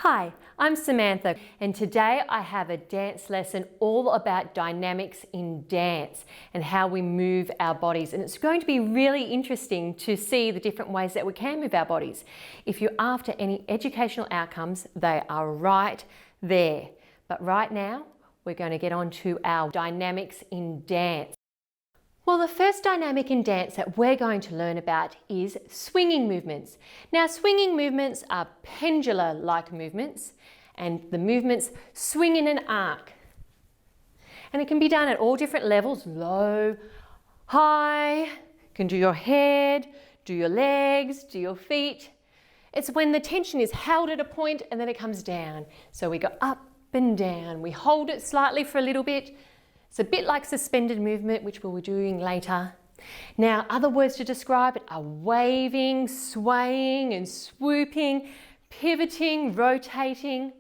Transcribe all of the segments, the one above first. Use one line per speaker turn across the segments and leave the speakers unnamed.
Hi, I'm Samantha, and today I have a dance lesson all about dynamics in dance and how we move our bodies. And it's going to be really interesting to see the different ways that we can move our bodies. If you're after any educational outcomes, they are right there. But right now, we're going to get on to our dynamics in dance. Well, the first dynamic in dance that we're going to learn about is swinging movements. Now, swinging movements are pendular-like movements, and the movements swing in an arc. And it can be done at all different levels, low, high. You can do your head, do your legs, do your feet. It's when the tension is held at a point and then it comes down. So we go up and down. We hold it slightly for a little bit. It's a bit like suspended movement, which we'll be doing later. Now, other words to describe it are waving, swaying and swooping, pivoting, rotating.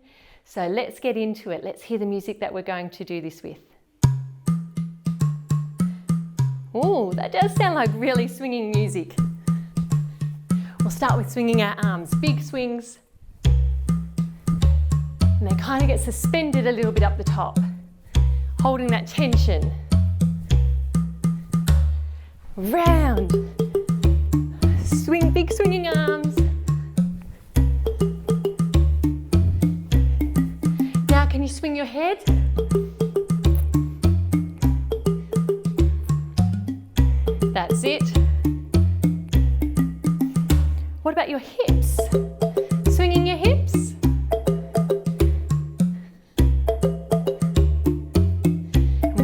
So let's get into it. Let's hear the music that we're going to do this with. Ooh, that does sound like really swinging music. We'll start with swinging our arms, big swings. And they kind of get suspended a little bit up the top, holding that tension. Round. Swing, big swinging arms. Now can you swing your head? That's it. What about your hips? Swinging your hips?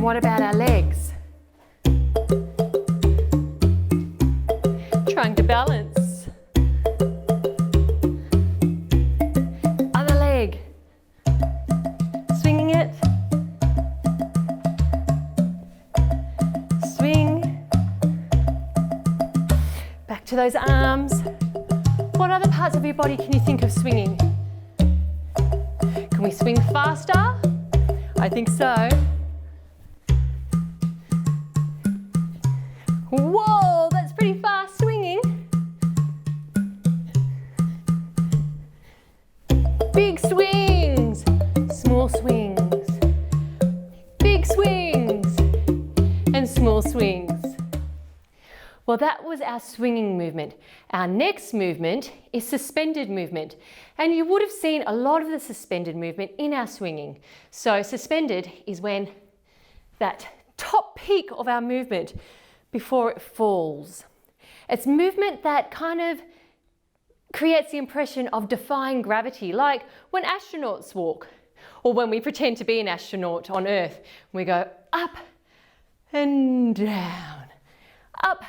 What about our legs? Trying to balance. Other leg. Swinging it. Swing. Back to those arms. What other parts of your body can you think of swinging? Can we swing faster? I think so. Whoa, that's pretty fast swinging. Big swings, small swings, big swings, and small swings. Well, that was our swinging movement. Our next movement is suspended movement. And you would have seen a lot of the suspended movement in our swinging. So suspended is when that top peak of our movement before it falls. It's movement that kind of creates the impression of defying gravity, like when astronauts walk, or when we pretend to be an astronaut on Earth. We go up and down, up.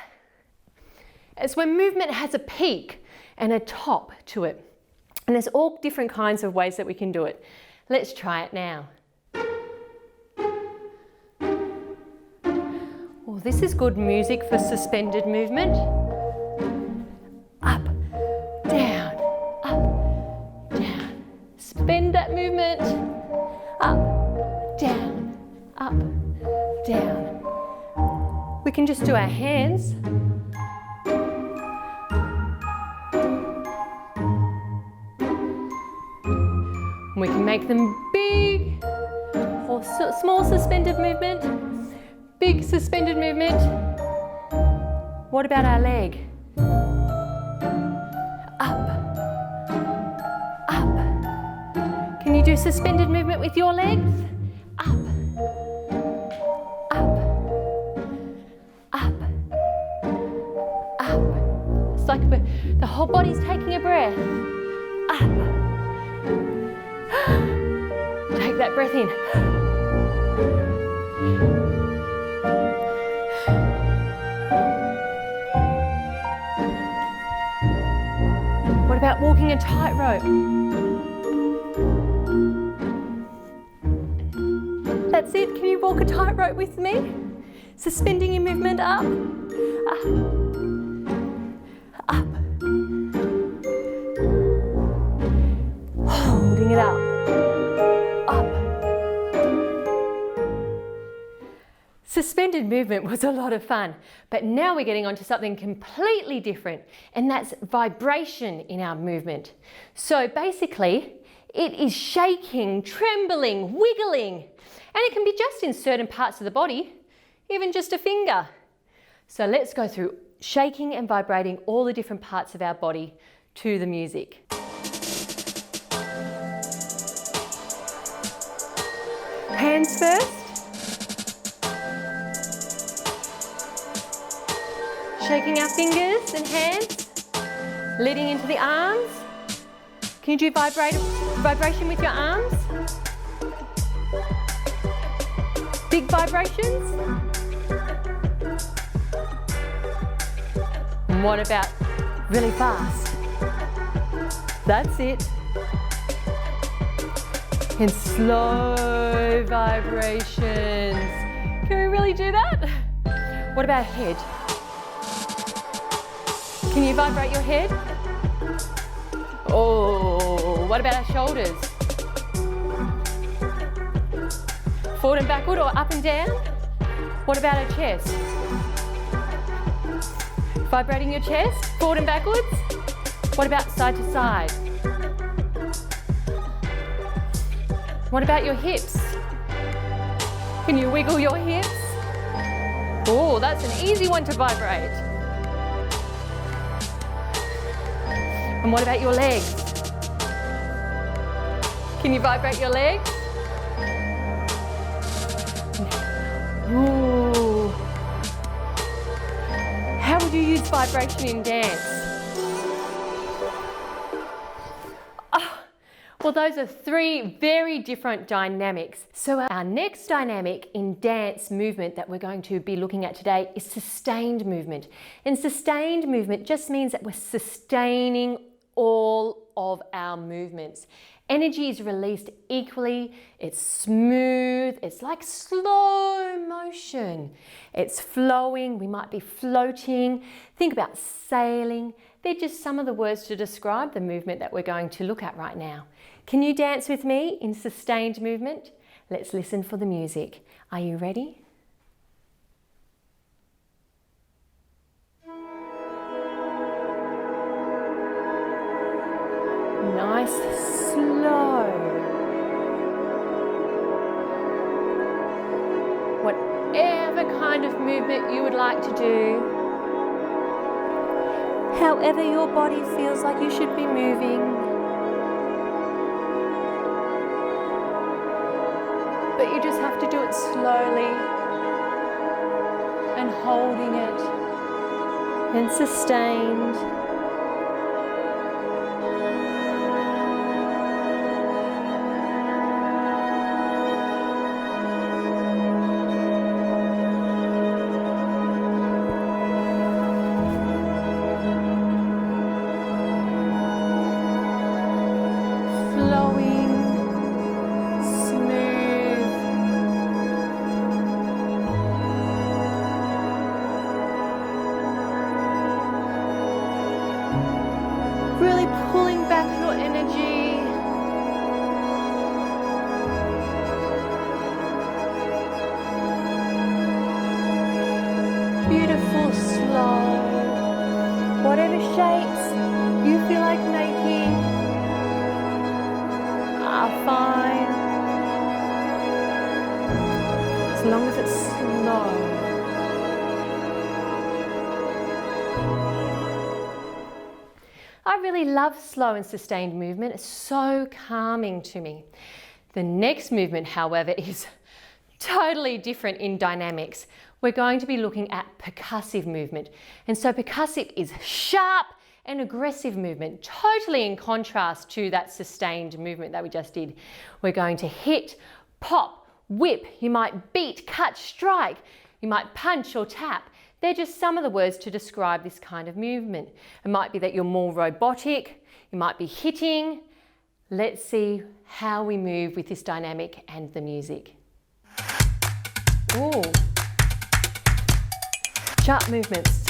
It's when movement has a peak and a top to it. And there's all different kinds of ways that we can do it. Let's try it now. Well, this is good music for suspended movement. Up, down, up, down. Suspend that movement. Up, down, up, down. We can just do our hands. We can make them big or small suspended movement. Big suspended movement. What about our leg? Up, up. Can you do suspended movement with your legs? Up, up, up, up. It's like the whole body's taking a breath. Up. Take that breath in. What about walking a tightrope? That's it. Can you walk a tightrope with me? Suspending your movement up, up, holding it up, up. Suspended movement was a lot of fun, but now we're getting on to something completely different, and that's vibration in our movement. So basically, It is shaking, trembling, wiggling, and it can be just in certain parts of the body, even just a finger. So let's go through shaking and vibrating all the different parts of our body to the music. Hands first. Shaking our fingers and hands, leading into the arms. Can you do vibration with your arms? Big vibrations. And what about really fast? That's it. And slow vibrations. Can we really do that? What about head? Can you vibrate your head? Oh, what about our shoulders? Forward and backward or up and down? What about our chest? Vibrating your chest, forward and backwards? What about side to side? What about your hips? Can you wiggle your hips? Oh, that's an easy one to vibrate. And what about your legs? Can you vibrate your legs? Ooh. How would you use vibration in dance? Well, those are three very different dynamics. So our next dynamic in dance movement that we're going to be looking at today is sustained movement. And sustained movement just means that we're sustaining all of our movements. Energy is released equally, it's smooth, it's like slow motion. It's flowing, we might be floating. Think about sailing. They're just some of the words to describe the movement that we're going to look at right now. Can you dance with me in sustained movement? Let's listen for the music. Are you ready? Nice, slow. Whatever kind of movement you would like to do, however your body feels like you should be moving. But you just have to do it slowly and holding it and sustained. Really pulling back your energy. Beautiful, slow. Whatever shapes you feel like making are fine. As long as it's slow. I really love slow and sustained movement. It's so calming to me. The next movement, however, is totally different in dynamics. We're going to be looking at percussive movement. And so percussive is sharp and aggressive movement, totally in contrast to that sustained movement that we just did. We're going to hit, pop, whip. You might beat, cut, strike. You might punch or tap. They're just some of the words to describe this kind of movement. It might be that you're more robotic, you might be hitting. Let's see how we move with this dynamic and the music. Ooh. Sharp movements.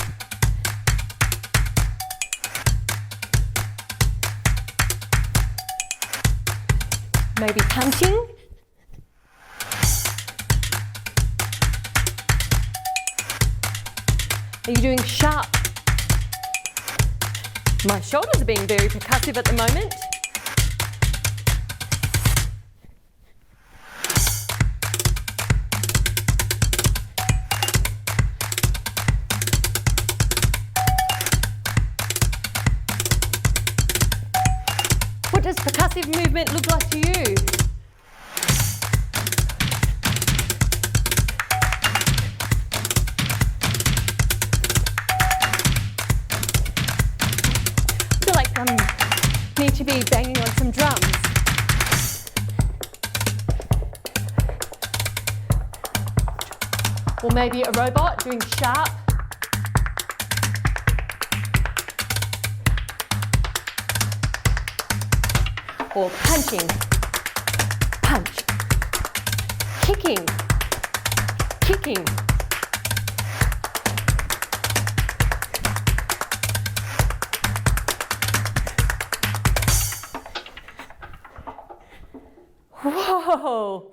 Maybe punching. Are you doing sharp? My shoulders are being very percussive at the moment. percussive movement look like to you? I feel like I need to be banging on some drums. Or maybe a robot doing sharp. Or punching, punch, kicking, kicking. Whoa!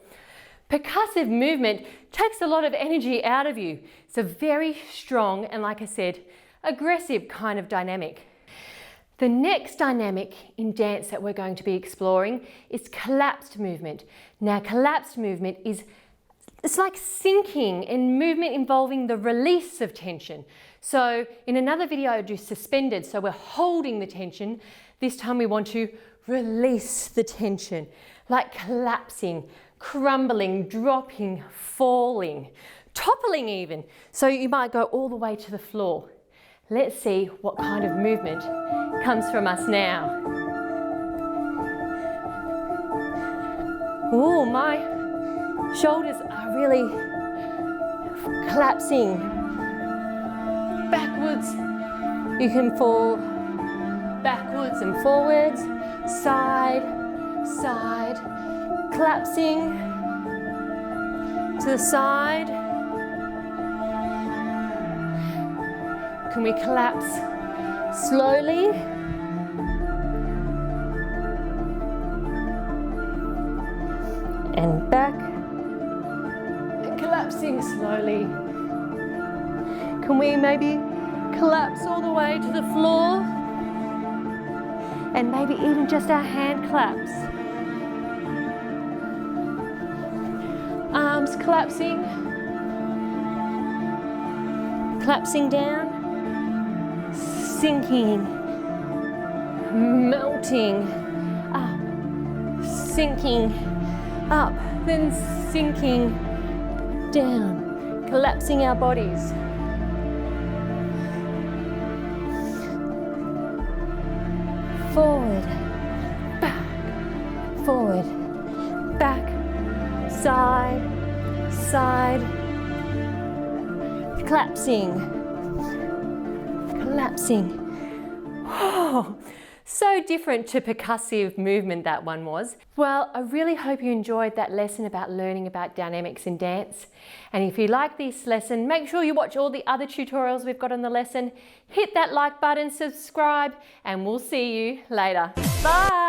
Percussive movement takes a lot of energy out of you. It's a very strong and, like I said, aggressive kind of dynamic. The next dynamic in dance that we're going to be exploring is collapsed movement. Now, collapsed movement it's like sinking and movement involving the release of tension. So in another video I do suspended, so we're holding the tension. This time we want to release the tension, like collapsing, crumbling, dropping, falling, toppling even. So you might go all the way to the floor. Let's see what kind of movement comes from us now. Oh, my shoulders are really collapsing. Backwards, you can fall backwards and forwards, side, side, collapsing to the side. Can we collapse slowly? And back, and collapsing slowly. Can we maybe collapse all the way to the floor? And maybe even just our hand claps. Arms collapsing. Collapsing down. Sinking. Melting. Up. Sinking. Up. Then sinking down. Collapsing our bodies. Forward, back, forward, back, side, side, collapsing, collapsing. Oh, so different to percussive movement that one was. Well, I really hope you enjoyed that lesson about learning about dynamics in dance. And if you like this lesson, make sure you watch all the other tutorials we've got on the lesson. Hit that like button, subscribe, and we'll see you later. Bye!